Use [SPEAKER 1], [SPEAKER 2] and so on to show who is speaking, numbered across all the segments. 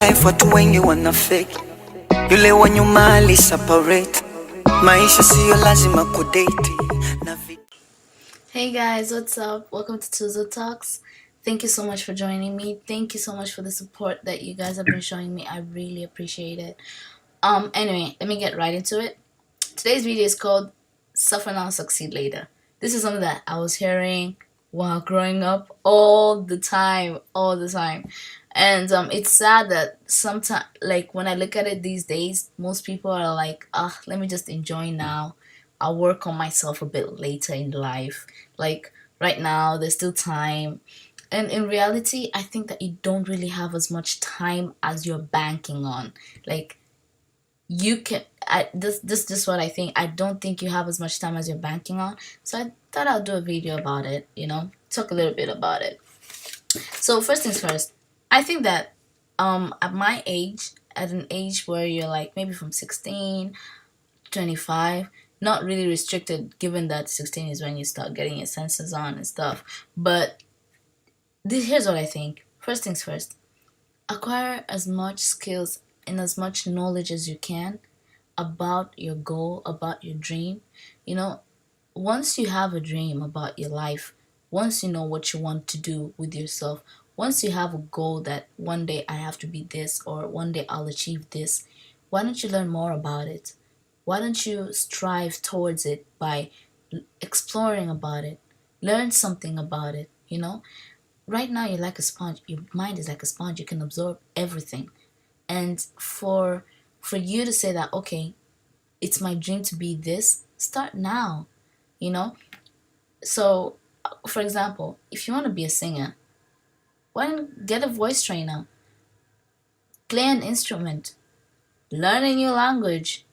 [SPEAKER 1] Life watu wengi wana fake, yule wa nyuma ali separate. Maisha siyo lazima kudate.
[SPEAKER 2] Hey guys, what's up? Welcome to Tuzo Talks. Thank you so much for joining me. Thank you so much for the support that you guys have been showing me. I really appreciate it. Anyway, let me get right into it. Today's video is called Suffer Now, Succeed Later. This is something that I was hearing while growing up all the time. And it's sad that sometimes, like when I look at it these days, most people are like, let me just enjoy now. I'll work on myself a bit later in life. Like right now, there's still time. And in reality, I think that you don't really have as much time as you're banking on. Like you can, this is what I think. I don't think you have as much time as you're banking on. So I thought I'll do a video about it, talk a little bit about it. So first things first, I think that at my age, at an age where you're like maybe from 16, 25, not really restricted given that 16 is when you start getting your senses on and stuff, but here's what I think. First things first, acquire as much skills and as much knowledge as you can about your goal, about your dream. Once you have a dream about your life, once you know what you want to do with yourself, once you have a goal that one day I have to be this or one day I'll achieve this, why don't you learn more about it? Why don't you strive towards it by exploring about it? Learn something about it, Right now you're like a sponge. Your mind is like a sponge. You can absorb everything. And for you to say that, okay, it's my dream to be this, start now, So, for example, if you want to be a singer, why don't get a voice trainer? Play an instrument. Learn a new language.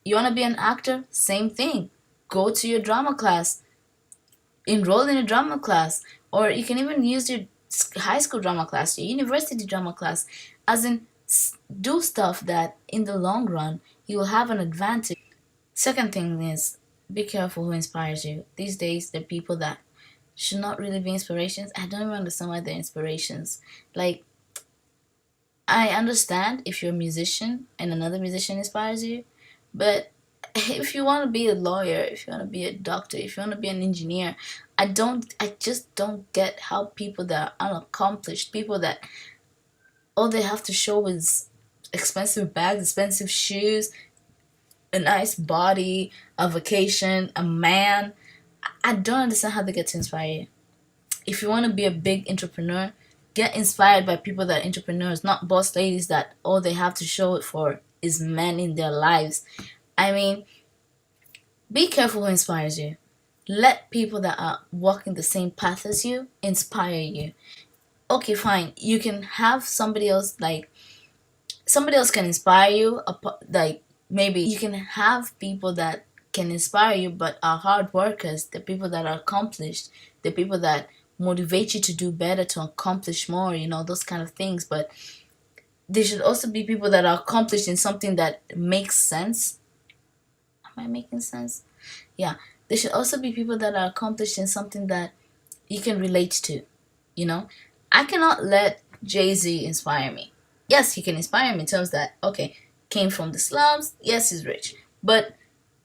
[SPEAKER 2] You want to be an actor? Same thing. Go to your drama class. Enroll in a drama class. Or you can even use your high school drama class, your university drama class, as in do stuff that in the long run you will have an advantage. Second thing is, be careful who inspires you. These days, the people that should not really be inspirations. I don't even understand why they're inspirations. Like, I understand if you're a musician and another musician inspires you, but if you want to be a lawyer, if you want to be a doctor, if you want to be an engineer, I just don't get how people that are unaccomplished, people that all they have to show is expensive bags, expensive shoes, a nice body, a vacation, a man. I don't understand how they get to inspire you. If you want to be a big entrepreneur, get inspired by people that are entrepreneurs, not boss ladies that all they have to show it for is men in their lives. I mean, be careful who inspires you. Let people that are walking the same path as you inspire you. Okay, fine. You can have somebody else can inspire you. Like maybe you can have people that can inspire you but are hard workers, the people that are accomplished, the people that motivate you to do better, to accomplish more, those kind of things. But there should also be people that are accomplished in something that makes sense. Am I making sense? Yeah. There should also be people that are accomplished in something that you can relate to, I cannot let Jay-Z inspire me. Yes, he can inspire me in terms that, okay, came from the slums. Yes, he's rich. But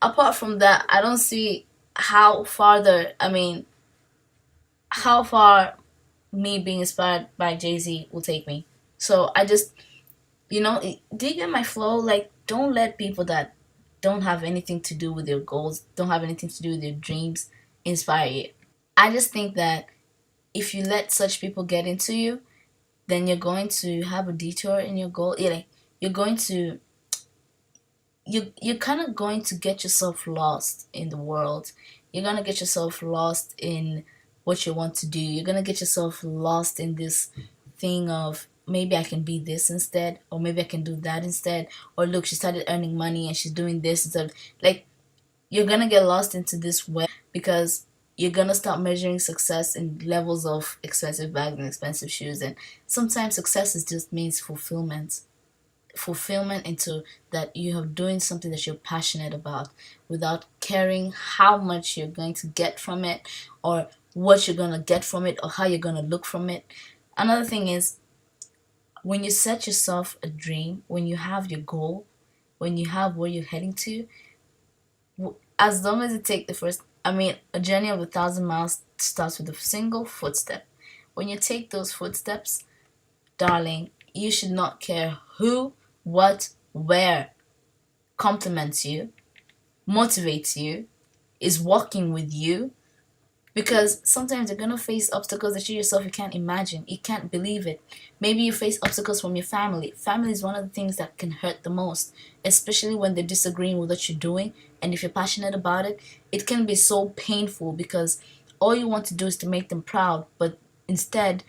[SPEAKER 2] apart from that, I don't see how far me being inspired by Jay-Z will take me. So I just, do you get my flow? Like, don't let people that don't have anything to do with your goals, don't have anything to do with your dreams, inspire you. I just think that if you let such people get into you, then you're going to have a detour in your goal. You're kind of going to get yourself lost in the world. You're going to get yourself lost in what you want to do. You're going to get yourself lost in this thing of, maybe I can be this instead, or maybe I can do that instead, or look, she started earning money and she's doing this instead. Like, you're going to get lost into this web because you're going to start measuring success in levels of expensive bags and expensive shoes. And sometimes success just means fulfillment into that you are doing something that you're passionate about without caring how much you're going to get from it, or what you're going to get from it, or how you're going to look from it. Another thing is, when you set yourself a dream, when you have your goal, when you have where you're heading to, as long as you take the first, I mean, a journey of 1,000 miles starts with a single footstep. When you take those footsteps, darling, you should not care who, what, where compliments you, motivates you, is walking with you, because sometimes you're gonna face obstacles that you yourself you can't imagine. You can't believe it. Maybe you face obstacles from your family. Family is one of the things that can hurt the most, especially when they're disagreeing with what you're doing. And if you're passionate about it, it can be so painful because all you want to do is to make them proud, but instead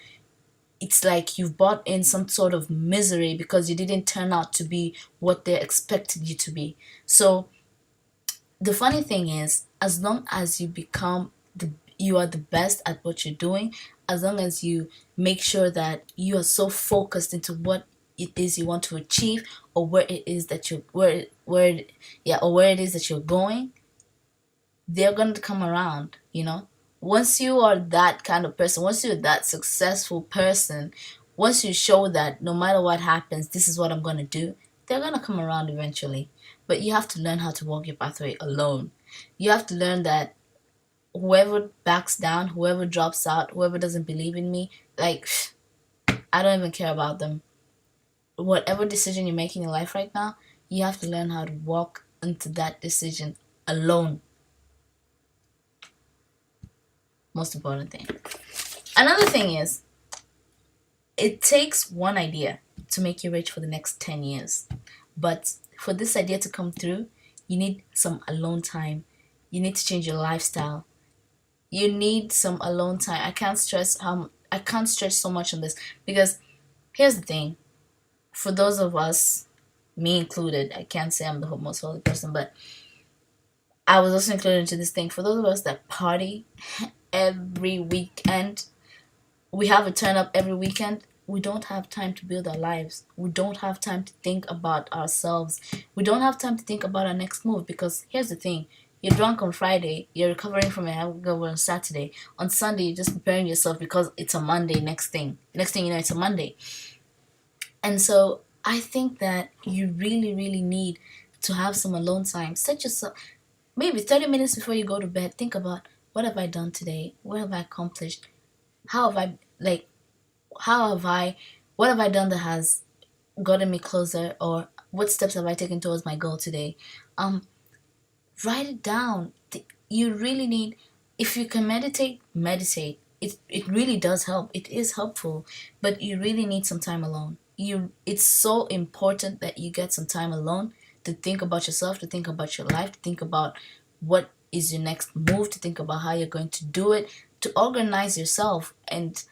[SPEAKER 2] it's like you've bought in some sort of misery because you didn't turn out to be what they expected you to be. So the funny thing is, as long as you are the best at what you're doing, as long as you make sure that you are so focused into what it is you want to achieve, or where it is that you're or where it is that you're going, they're going to come around, once you are that kind of person, once you're that successful person, once you show that no matter what happens, this is what I'm going to do, they're going to come around eventually. But you have to learn how to walk your pathway alone. You have to learn that whoever backs down, whoever drops out, whoever doesn't believe in me, like, I don't even care about them. Whatever decision you're making in life right now, you have to learn how to walk into that decision alone. Most important thing. Another thing is, it takes one idea to make you rich for the next 10 years. But for this idea to come through, you need some alone time. You need to change your lifestyle. You need some alone time. I can't stretch so much on this, because here's the thing. For those of us, me included, I can't say I'm the most holy person, but I was also included into this thing. For those of us that party every weekend, we have a turn up every weekend, we don't have time to build our lives. We don't have time to think about ourselves. We don't have time to think about our next move, because here's the thing. You're drunk on Friday, you're recovering from a hangover on Saturday. On Sunday, you're just preparing yourself because it's a Monday. Next thing you know, it's a Monday. And so I think that you really, really need to have some alone time. Set yourself maybe 30 minutes before you go to bed. Think about, what have I done today? What have I accomplished? What have I done that has gotten me closer, or what steps have I taken towards my goal today? Write it down. You really need, if you can meditate. It really does help. It is helpful, but you really need some time alone. It's so important that you get some time alone to think about yourself, to think about your life, to think about what is your next move, to think about how you're going to do it, to organize yourself. And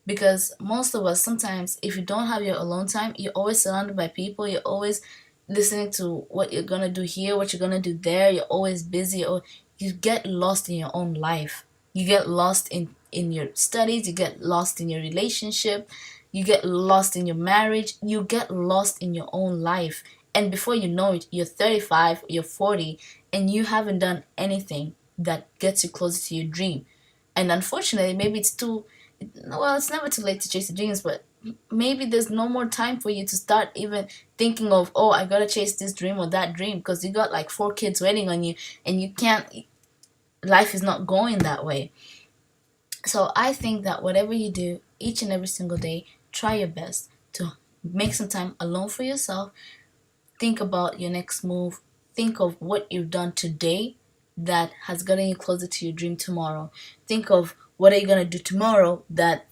[SPEAKER 2] because most of us, sometimes if you don't have your alone time, you're always surrounded by people, you're always listening to what you're gonna do here, what you're gonna do there, you're always busy, or you get lost in your own life. You get lost in your studies, you get lost in your relationship, you get lost in your marriage, you get lost in your own life. And before you know it, you're 35, you're 40, and you haven't done anything that gets you closer to your dream. And unfortunately, maybe it's never too late to chase the dreams, but maybe there's no more time for you to start even thinking of, oh, I gotta chase this dream or that dream, because you got like 4 kids waiting on you, and you can't, life is not going that way. So I think that whatever you do each and every single day, try your best to make some time alone for yourself. Think about your next move. Think of what you've done today that has gotten you closer to your dream tomorrow. Think of what are you going to do tomorrow that,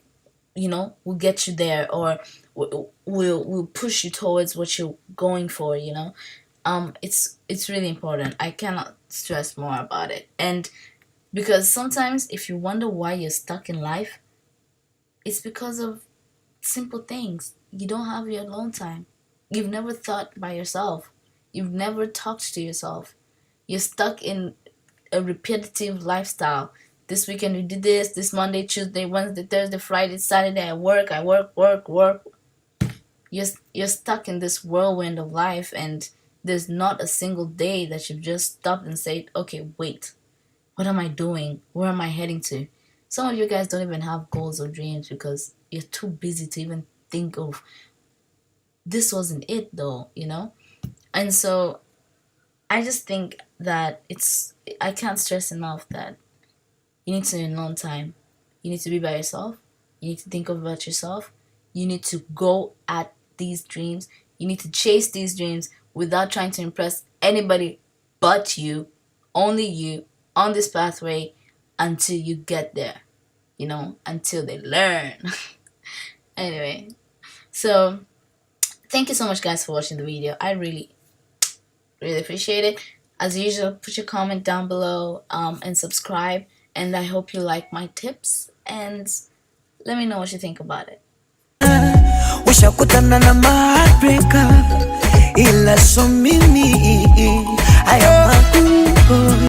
[SPEAKER 2] will get you there, or will push you towards what you're going for, It's really important. I cannot stress more about it. And because sometimes if you wonder why you're stuck in life, it's because of simple things. You don't have your alone time. You've never thought by yourself. You've never talked to yourself. You're stuck in a repetitive lifestyle. This weekend we did this Monday, Tuesday, Wednesday, Thursday, Friday, Saturday, I work. You're stuck in this whirlwind of life, and there's not a single day that you've just stopped and said, okay, wait, what am I doing? Where am I heading to? Some of you guys don't even have goals or dreams because you're too busy to even think of this wasn't it though, you know? And so I just think that I can't stress enough that you need to in alone time. You need to be by yourself. You need to think about yourself. You need to go at these dreams. You need to chase these dreams without trying to impress anybody but you, only you, on this pathway until you get there, you know, until they learn. Anyway, so thank you so much, guys, for watching the video. I really appreciate it. As usual, put your comment down below and subscribe. And I hope you like my tips, and let me know what you think about it.
[SPEAKER 1] Ushakutana na heartbreaker ila so mimi